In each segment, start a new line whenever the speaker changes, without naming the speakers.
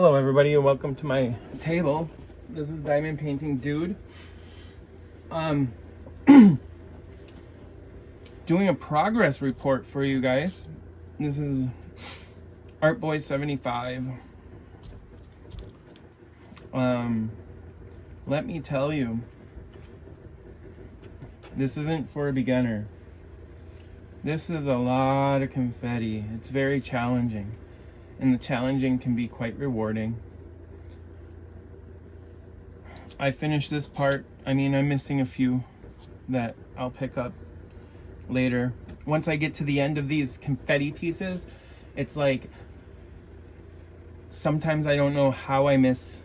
Hello everybody and welcome to my table. This is Diamond Painting Dude. Doing a progress report for you guys. This is Art Boy 75. Let me tell you, this isn't for a beginner. This is a lot of confetti. It's very challenging. And the challenging can be quite rewarding. I finished this part. I mean, I'm missing a few that I'll pick up later. Once I get to the end of these confetti pieces, it's like sometimes I don't know how I miss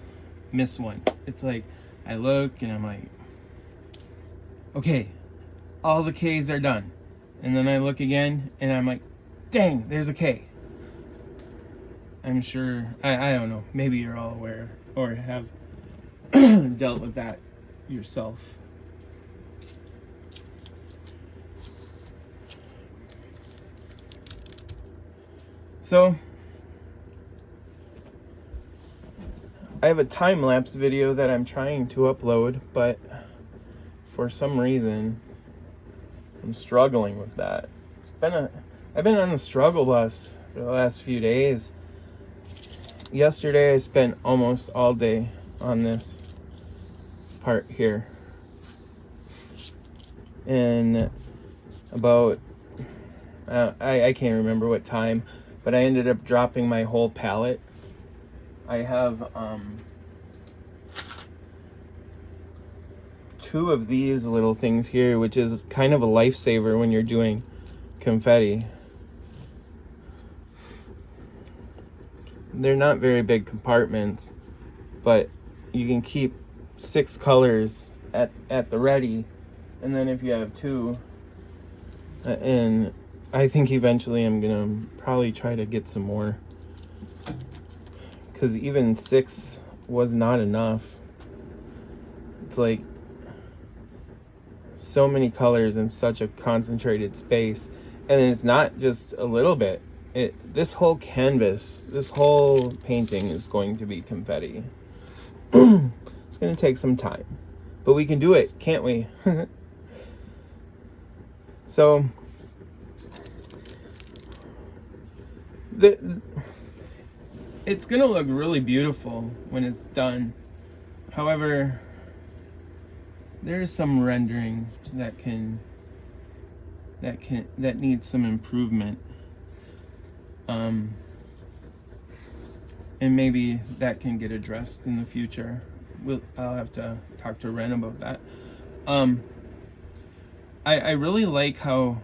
one. It's like I look and I'm like, okay, all the K's are done. And then I look again and I'm like, dang, there's a K. I'm sure, I don't know, maybe you're all aware or have dealt with that yourself. So, I have a time-lapse video that I'm trying to upload, but for some reason, I'm struggling with that. I've been on the struggle bus for the last few days. Yesterday I spent almost all day on this part here, and about I can't remember what time, but I ended up dropping my whole palette. I have two of these little things here, which is kind of a lifesaver when you're doing confetti. They're not very big compartments, but you can keep 6 colors at the ready. And then if you have 2, and I think eventually I'm gonna probably try to get some more, because even 6 was not enough. It's like so many colors in such a concentrated space, and it's not just a little bit. This whole canvas, this whole painting is going to be confetti. It's going to take some time, but we can do it, can't we? So, it's going to look really beautiful when it's done. However, there's some rendering that needs some improvement. And maybe that can get addressed in the future. I'll have to talk to Ren about that. I really like how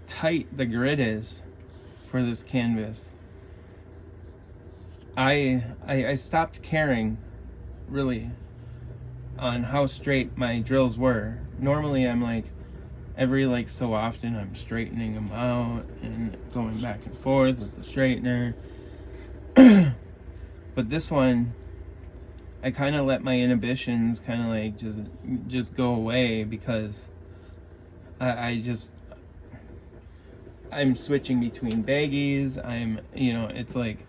tight the grid is for this canvas. I stopped caring really on how straight my drills were. Normally I'm like, every so often I'm straightening them out and going back and forth with the straightener. But this one, I kind of let my inhibitions kind of like just go away, because I'm switching between baggies. It's like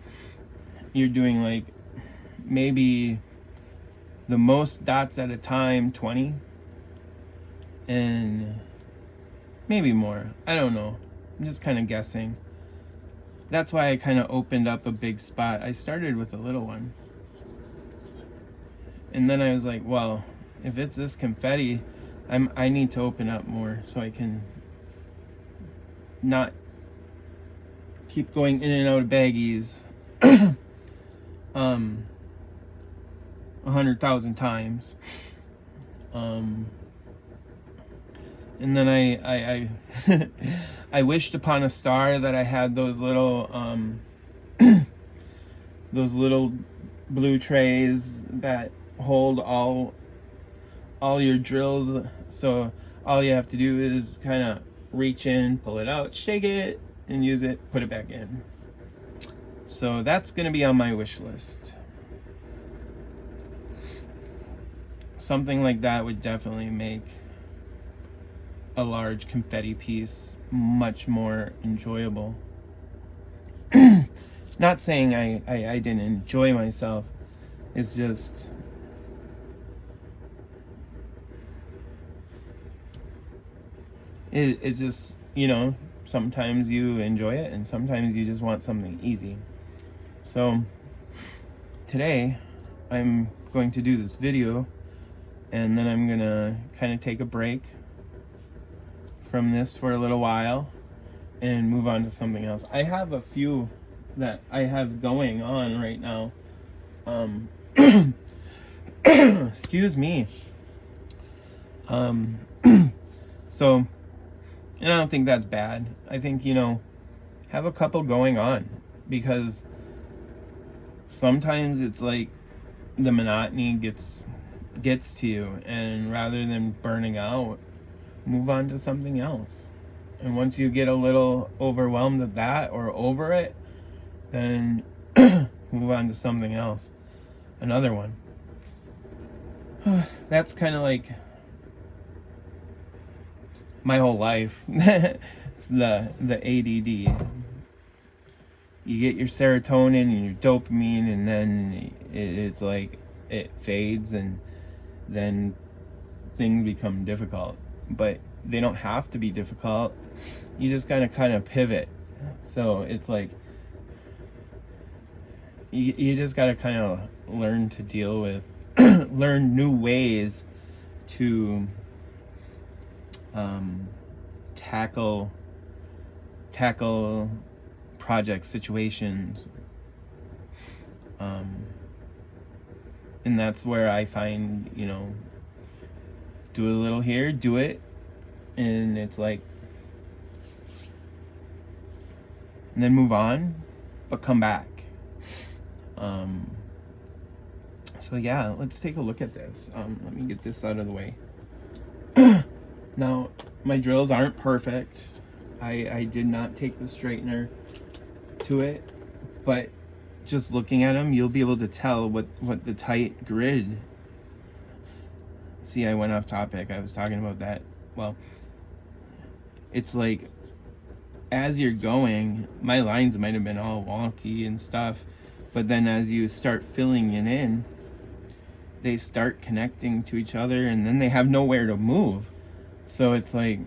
you're doing like maybe the most dots at a time, 20, and maybe more. I don't know. I'm just kind of guessing. That's why I kind of opened up a big spot. I started with a little one. And then I was like, well, if it's this confetti, I need to open up more so I can not keep going in and out of baggies 100,000 times. And then I I wished upon a star that I had those little those little blue trays that hold all your drills. So all you have to do is kind of reach in, pull it out, shake it, and use it, put it back in. So that's gonna be on my wish list. Something like that would definitely make a large confetti piece much more enjoyable. Not saying I didn't enjoy myself. It's just, it's just, you know, sometimes you enjoy it and sometimes you just want something easy. So today I'm going to do this video, and then I'm gonna kind of take a break from this for a little while and move on to something else. I have a few that I have going on right now. Excuse me. So, and I don't think that's bad. I think, you know, have a couple going on, because sometimes it's like the monotony gets to you, and rather than burning out, move on to something else. And once you get a little overwhelmed at that or over it, then move on to something else, another one. That's kind of like my whole life. It's the ADD. You get your serotonin and your dopamine, and then it's like it fades, and then things become difficult. But they don't have to be difficult. You just gotta kind of pivot. So it's like you just gotta kind of learn to deal with, learn new ways to tackle project situations, and that's where I find, you know, do a little here, do it, and it's like, and then move on, but come back. So yeah, let's take a look at this. Let me get this out of the way. Now, my drills aren't perfect. I did not take the straightener to it, but just looking at them, you'll be able to tell what the tight grid. See, I went off topic. I was talking about that. Well, it's like, as you're going, my lines might have been all wonky and stuff, but then as you start filling it in, they start connecting to each other, and then they have nowhere to move. So it's like,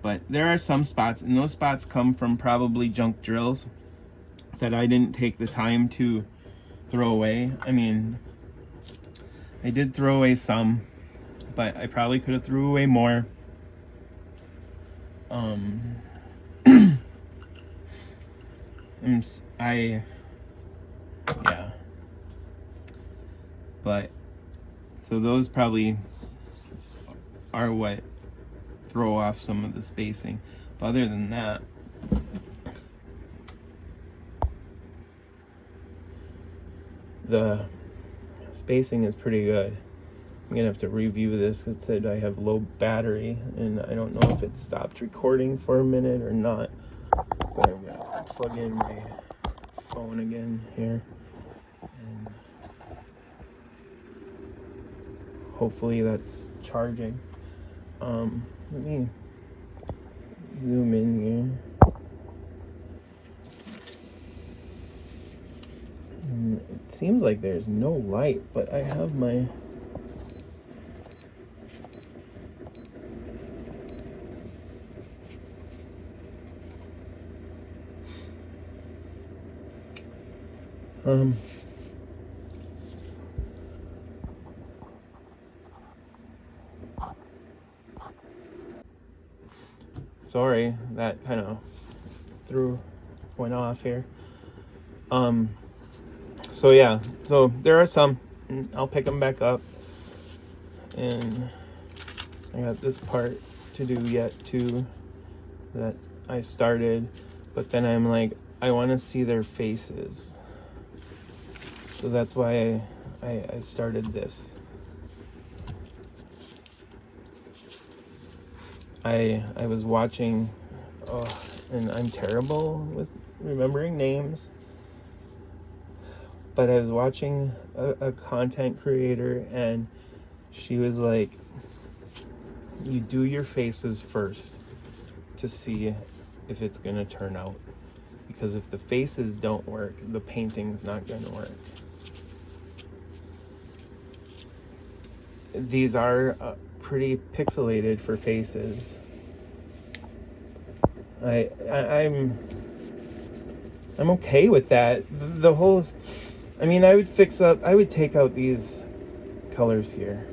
but there are some spots, and those spots come from probably junk drills that I didn't take the time to throw away. I mean, I did throw away some, but I probably could have threw away more. Yeah. But, so those probably are what throw off some of the spacing. But other than that, the spacing is pretty good. I'm gonna have to review this. It said I have low battery, and I don't know if it stopped recording for a minute or not. But I'm gonna plug in my phone again here, and hopefully that's charging. Let me zoom in here. And it seems like there's no light, but I have my sorry, that kind of went off here. So yeah, so there are some, I'll pick them back up, and I got this part to do yet too that I started, but then I'm like, I want to see their faces, so that's why I started this. I was watching, and I'm terrible with remembering names, but I was watching a content creator, and she was like, you do your faces first to see if it's gonna turn out, because if the faces don't work, the painting's not going to work. These are pretty pixelated for faces. I'm okay with that. The whole, I mean, I would take out these colors here.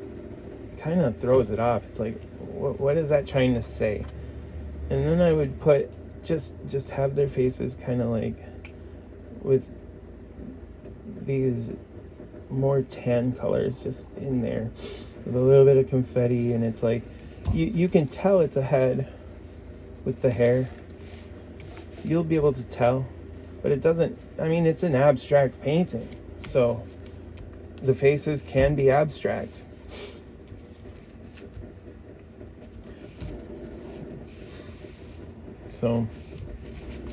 It kind of throws it off. It's like, what is that trying to say? And then I would put, just have their faces kind of like with these more tan colors just in there with a little bit of confetti, and it's like, you can tell it's a head with the hair. You'll be able to tell, but it doesn't, I mean, it's an abstract painting, so the faces can be abstract. So,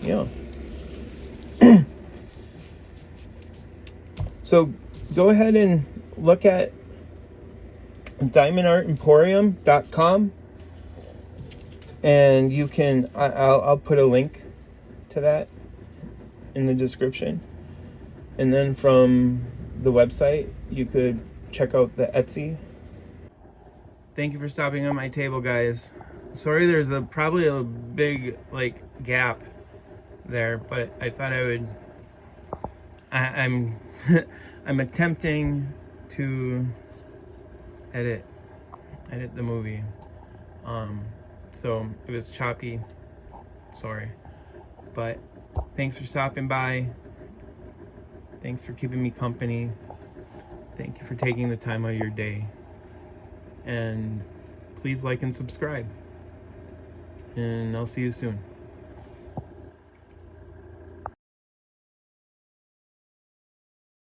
yeah. So go ahead and look at diamondartemporium.com, and you can, I'll put a link to that in the description. And then from the website, you could check out the Etsy. Thank you for stopping on my table, guys. Sorry there's probably a big like gap there, but I thought I would, I'm I'm attempting to edit the movie. So it was choppy, sorry. But thanks for stopping by. Thanks for keeping me company. Thank you for taking the time out of your day. And please like and subscribe. And I'll see you soon.